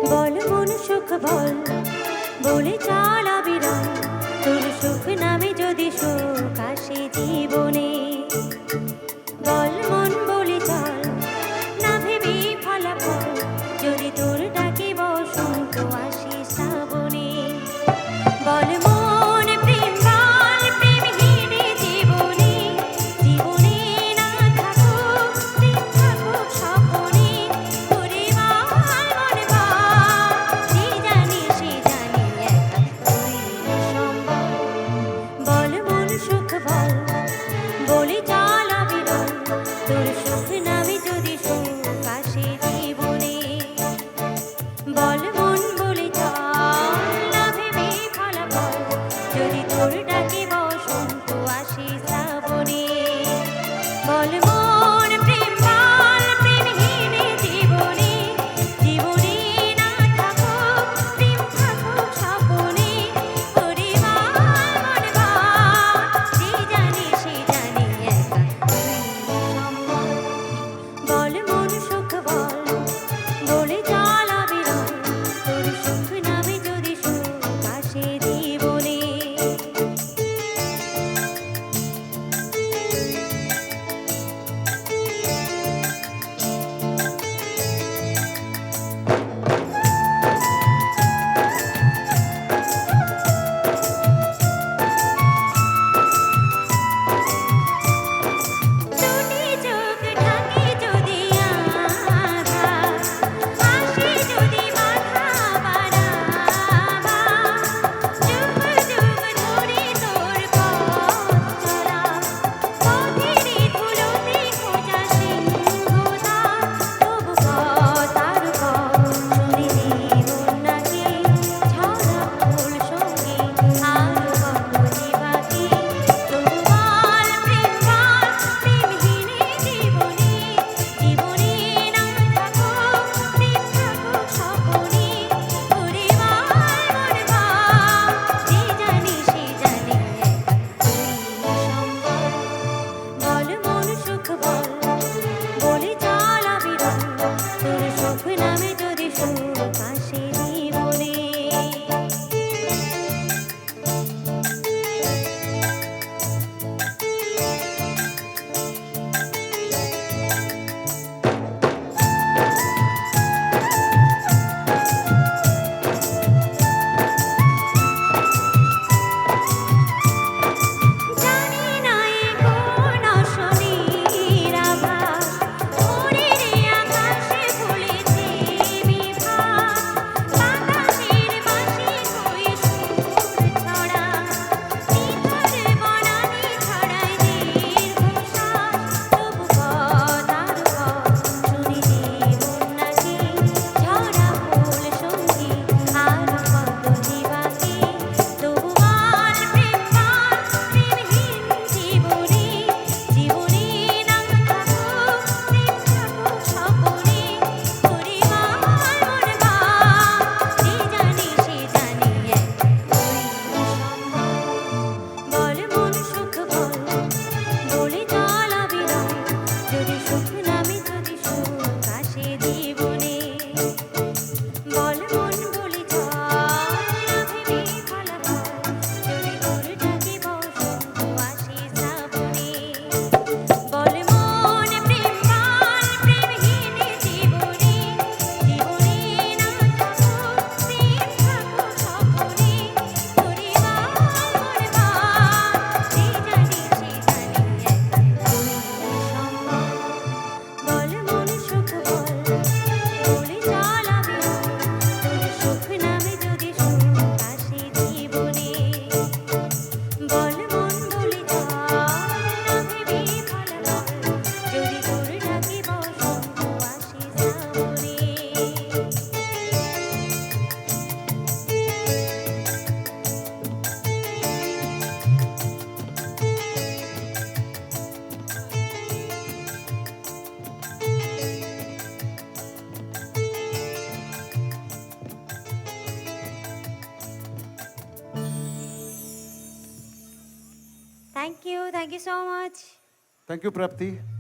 বল মন সুখ বল বলে চল অবিরল তোর সুখ নামে যদি সুখ আসে জীবনে বল মন বলে চল না ভেবে ফলাফল যদি তোর ডাকে বসন্ত আসে শ্রাবণে বল মন প্রেম বল প্রেমহীনে জীবনে জীবনে না থাকুক প্রেম থাকুক স্বপনে ওরে বল মন বল যে জানি সে জানি একা তুই সম্ভব বল মন সুখ বল বলে চল অবিরল তোর সুখ নামে যদি সুখ আসে জীবনে বল মন বলে চল না ভেবে ফলাফল যদি তোর ডাকে বসন্ত আসে শ্রাবণে বল মন প্রেম বল প্রেমহীনে জীবনে জীবনে না থাকুক প্রেম থাকুক স্বপনে ওরে বল মন বল যে জানি সে জানি একা তুই সম্ভব বল মন সুখ বল বলে চল অবিরল তোর সুখ নামে যদি সুখ আসে জীবনে দুটি চোখ ঢাকে যদি আঘাত আসে যদি বাধা বাড়াবা যুগ যুগ ধরে তোর পথ চলা পথেরই ধুলোতে খোঁজা সিংহদা তবু কথার পথ শুনে জীবন নাকি ঝরা ফুল সঙ্গে আর কত যে বাকি তবু বল প্রেম বল প্রেমহীনে জীবনে জীবনে না থাকুক প্রেম থাকুক স্বপনে ওরে বল মন বল যে জানি সে জানি একা তুই সম্ভব বল মন সুখ বল বলে চল অবিরল তোর সুখ নামে যদি সুখ আসে জীবনে জানি না এ কোন অশনির আভাস ভোরের আকাশে ফুলেছে বিভাস বাতাসের বাঁশি হয়ে সুর ছড়া নিথর বনানী ছড়ায় দীর্ঘশ্বাস তবু কথার পথ শুনে জীবন নাকি ঝরা ফুল সঙ্গী আর কত যে বাকি তবু বল প্রেম বল প্রেমহীন জীবনে জীবনে না থাকুক প্রেম থাকুক স্বপনে ওরে বল মন বল যে জানি সে জানি একা তুই সম্ভব বল মন সুখ বল বলে চল অবিরল যদি সুখ নামে যদি সুখ আসে জীবনে বল মন বলে চল না ভেবে ফলাফল যদি তোর ডাকে বসন্ত আসে শ্রাবণে বল মন প্রেম বল প্রেমহীনে জীবনে জীবনে না থাকুক প্রেম থাকুক স্বপনে ওরে বল মন বল যে জানি সে জানি একা তুই সম্ভব বল মন সুখ বল বলে চল অবিরল তোর সুখ নামে যদি সুখ আসে জীবনে বল মন বলে চল না ভেবে ফলাফল যদি তোর ডাকে বসন্ত আসে শ্রাবণে Thank you so much. Thank you, Prapti.